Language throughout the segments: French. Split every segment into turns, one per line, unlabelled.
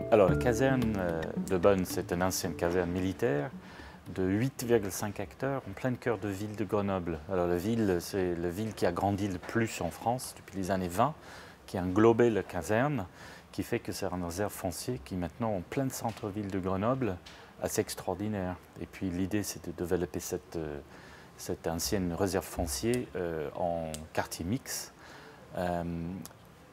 Alors, la caserne de Bonne, c'est une ancienne caserne militaire de 8,5 hectares en plein cœur de ville de Grenoble. Alors, la ville, c'est la ville qui a grandi le plus en France depuis les années 20, qui a englobé la caserne, qui fait que c'est un réserve foncier qui est maintenant en plein centre-ville de Grenoble, assez extraordinaire. Et puis, l'idée, c'est de développer cette ancienne réserve foncier en quartier mixte.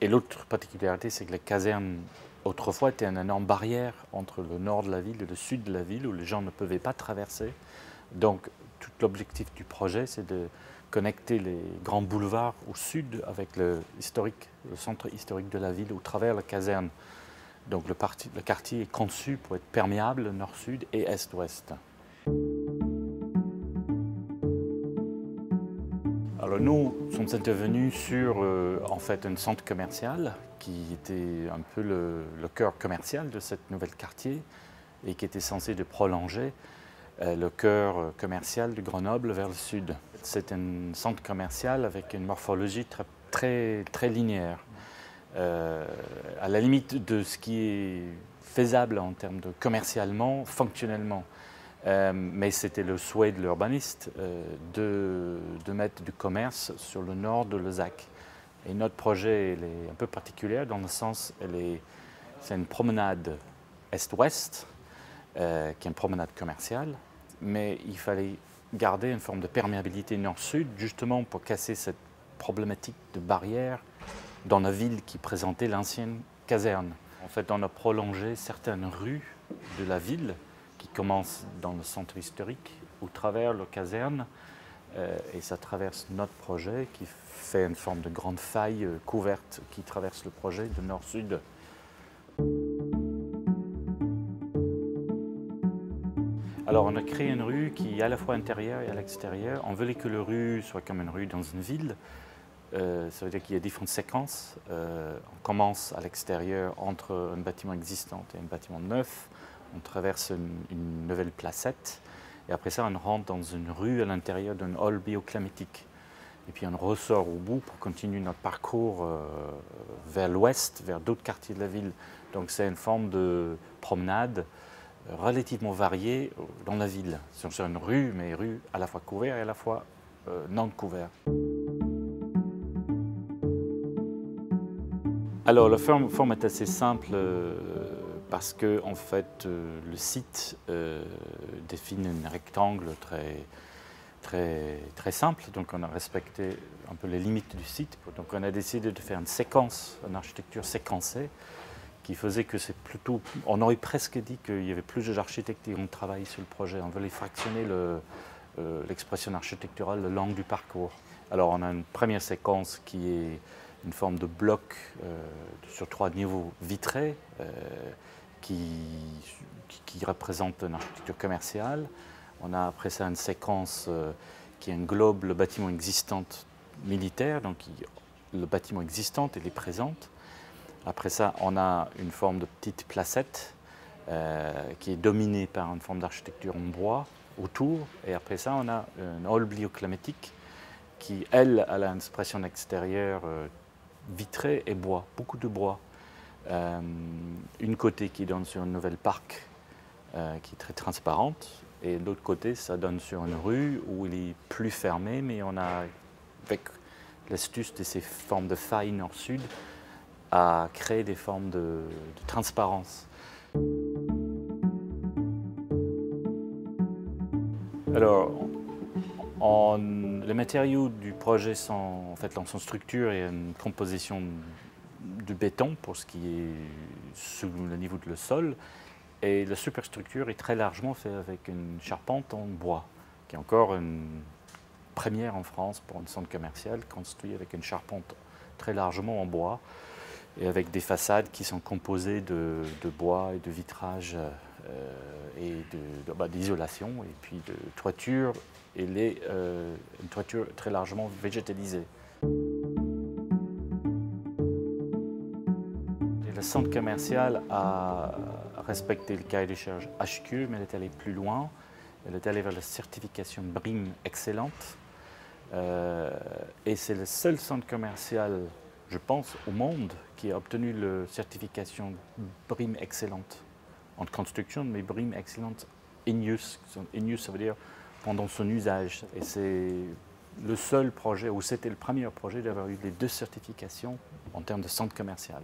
Et l'autre particularité, c'est que la caserne, autrefois, était une énorme barrière entre le nord de la ville et le sud de la ville, où les gens ne pouvaient pas traverser. Donc, tout l'objectif du projet, c'est de connecter les grands boulevards au sud avec le centre historique de la ville, au travers la caserne. Donc, le quartier est conçu pour être perméable nord-sud et est-ouest. Alors nous sommes intervenus sur en fait un centre commercial qui était un peu le cœur commercial de ce nouvel quartier et qui était censé de prolonger le cœur commercial de Grenoble vers le sud. C'est un centre commercial avec une morphologie très linéaire, à la limite de ce qui est faisable en termes de commercialement, fonctionnellement. Mais c'était le souhait de l'urbaniste de mettre du commerce sur le nord de Lezac. Et notre projet il est un peu particulier dans le sens, c'est une promenade est-ouest, qui est une promenade commerciale, mais il fallait garder une forme de perméabilité nord-sud, justement pour casser cette problématique de barrière dans la ville qui présentait l'ancienne caserne. En fait, on a prolongé certaines rues de la ville qui commence dans le centre historique, au travers la caserne, et ça traverse notre projet qui fait une forme de grande faille couverte qui traverse le projet de nord-sud. Alors on a créé une rue qui est à la fois intérieure et à l'extérieur. On voulait que la rue soit comme une rue dans une ville. Ça veut dire qu'il y a différentes séquences. On commence à l'extérieur entre un bâtiment existant et un bâtiment neuf. On traverse une nouvelle placette et après ça on rentre dans une rue à l'intérieur d'un hall bioclimatique. Et puis on ressort au bout pour continuer notre parcours vers l'ouest, vers d'autres quartiers de la ville. Donc c'est une forme de promenade relativement variée dans la ville. C'est une rue, mais rue à la fois couverte et à la fois non couverte. Alors la forme est assez simple parce que en fait, le site définit un rectangle très simple, donc on a respecté un peu les limites du site. Donc on a décidé de faire une séquence, une architecture séquencée, qui faisait que c'est plutôt, on aurait presque dit qu'il y avait plus d'architectes qui ont travaillé sur le projet. On voulait fractionner l'expression architecturale le long du parcours. Alors on a une première séquence qui est une forme de bloc sur 3 niveaux vitrés qui représente une architecture commerciale. On a après ça une séquence qui englobe le bâtiment existant militaire, donc le bâtiment existant et les présente. Après ça, on a une forme de petite placette qui est dominée par une forme d'architecture en bois autour. Et après ça, on a une hall bioclimatique qui, elle, a une expression extérieure vitrée et bois, beaucoup de bois. Une côté qui donne sur une nouvelle parc qui est très transparente, et de l'autre côté, ça donne sur une rue où il est plus fermé, mais on a, avec l'astuce de ces formes de failles nord-sud, à créer des formes de transparence. Alors, les matériaux du projet sont en fait dans son structure et une composition de béton pour ce qui est sous le niveau de le sol. Et la superstructure est très largement faite avec une charpente en bois, qui est encore une première en France pour un centre commercial construit avec une charpente très largement en bois et avec des façades qui sont composées de bois et de vitrage et d'isolation et puis de toiture et une toiture très largement végétalisée. Le centre commercial a respecté le cahier des charges HQ, mais elle est allée plus loin. Elle est allée vers la certification BREEAM excellente. Et c'est le seul centre commercial je pense, au monde qui a obtenu la certification BREEAM excellente en construction, mais BREEAM excellente in use. In use, ça veut dire pendant son usage. Et c'est le seul projet, ou c'était le premier projet d'avoir eu les deux certifications en termes de centre commercial.